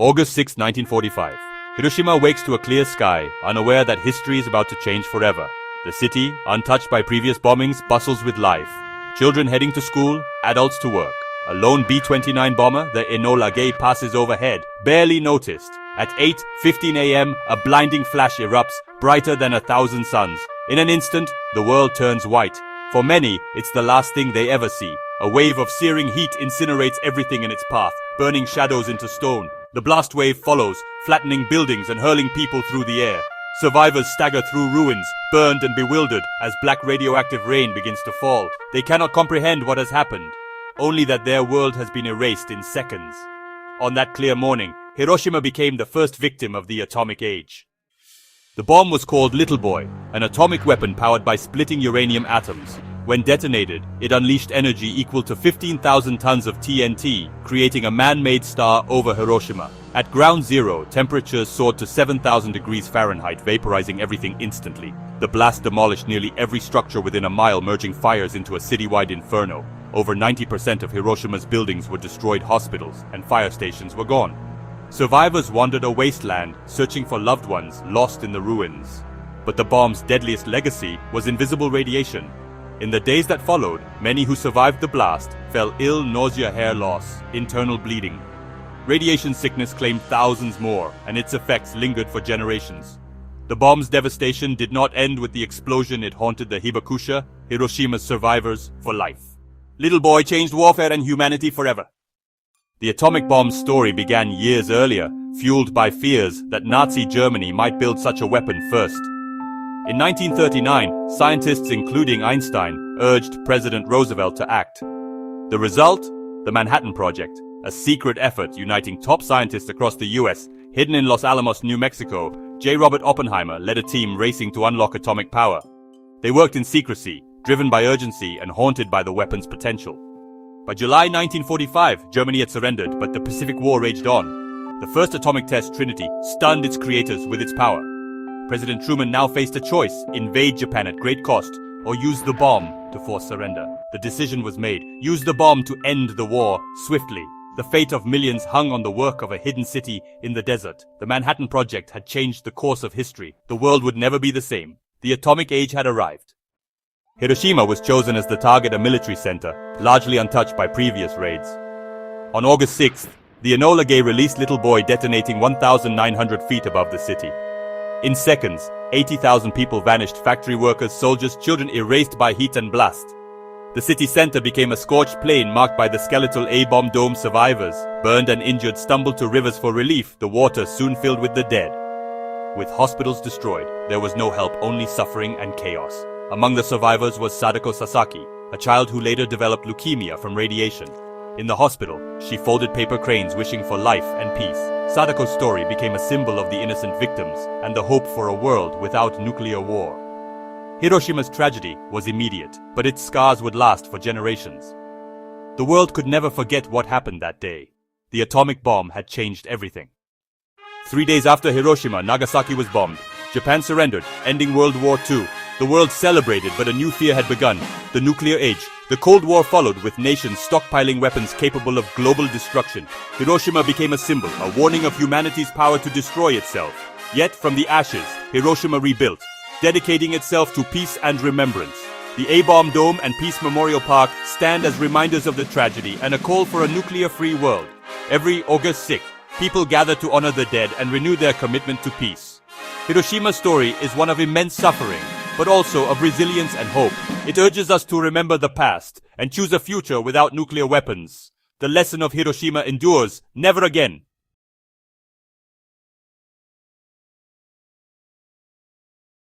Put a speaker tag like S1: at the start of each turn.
S1: August 6, 1945. Hiroshima wakes to a clear sky, unaware that history is about to change forever. The city, untouched by previous bombings, bustles with life. Children heading to school, adults to work. A lone B-29 bomber, the Enola Gay, passes overhead, barely noticed. At 8:15 a.m., a blinding flash erupts, brighter than 1,000 suns. In an instant, the world turns white. For many, it's the last thing they ever see. A wave of searing heat incinerates everything in its path, burning shadows into stone. The blast wave follows, flattening buildings and hurling people through the air. Survivors stagger through ruins, burned and bewildered, as black radioactive rain begins to fall. They cannot comprehend what has happened, only that their world has been erased in seconds. On that clear morning, Hiroshima became the first victim of the atomic age. The bomb was called Little Boy, an atomic weapon powered by splitting uranium atoms. When detonated, it unleashed energy equal to 15,000 tons of TNT, creating a man-made star over Hiroshima. At ground zero, temperatures soared to 7,000 degrees Fahrenheit, vaporizing everything instantly. The blast demolished nearly every structure within a mile, merging fires into a citywide inferno. Over 90% of Hiroshima's buildings were destroyed, hospitals and fire stations were gone. Survivors wandered a wasteland, searching for loved ones lost in the ruins. But the bomb's deadliest legacy was invisible radiation. In the days that followed, many who survived the blast fell ill, nausea, hair loss, internal bleeding. Radiation sickness claimed thousands more, and its effects lingered for generations. The bomb's devastation did not end with the explosion. It haunted the Hibakusha, Hiroshima's survivors, for life. Little Boy changed warfare and humanity forever. The atomic bomb's story began years earlier, fueled by fears that Nazi Germany might build such a weapon first. In 1939, scientists including Einstein urged President Roosevelt to act. The result? The Manhattan Project, a secret effort uniting top scientists across the US. Hidden in Los Alamos, New Mexico, J. Robert Oppenheimer led a team racing to unlock atomic power. They worked in secrecy, driven by urgency and haunted by the weapon's potential. By July 1945, Germany had surrendered, but the Pacific War raged on. The first atomic test, Trinity, stunned its creators with its power. President Truman now faced a choice: invade Japan at great cost, or use the bomb to force surrender. The decision was made: use the bomb to end the war swiftly. The fate of millions hung on the work of a hidden city in the desert. The Manhattan Project had changed the course of history. The world would never be the same. The atomic age had arrived. Hiroshima was chosen as the target, a military center, largely untouched by previous raids. On August 6th, the Enola Gay released Little Boy, detonating 1,900 feet above the city. In seconds, 80,000 people vanished: factory workers, soldiers, children erased by heat and blast. The city center became a scorched plain marked by the skeletal A-bomb dome. Survivors, burned and injured, stumbled to rivers for relief. The water soon filled with the dead. With hospitals destroyed, there was no help, only suffering and chaos. Among the survivors was Sadako Sasaki, a child who later developed leukemia from radiation. In the hospital, she folded paper cranes, wishing for life and peace. Sadako's story became a symbol of the innocent victims and the hope for a world without nuclear war. Hiroshima's tragedy was immediate, but its scars would last for generations. The world could never forget what happened that day. The atomic bomb had changed everything. 3 days after Hiroshima, Nagasaki was bombed. Japan surrendered, ending World War II. The world celebrated, but a new fear had begun: the nuclear age. The Cold War followed, with nations stockpiling weapons capable of global destruction. Hiroshima became a symbol, a warning of humanity's power to destroy itself. Yet, from the ashes, Hiroshima rebuilt, dedicating itself to peace and remembrance. The A-bomb dome and Peace Memorial Park stand as reminders of the tragedy and a call for a nuclear-free world. Every August 6th, people gather to honor the dead and renew their commitment to peace. Hiroshima's story is one of immense suffering, but also of resilience and hope. It urges us to remember the past and choose a future without nuclear weapons. The lesson of Hiroshima endures: never again.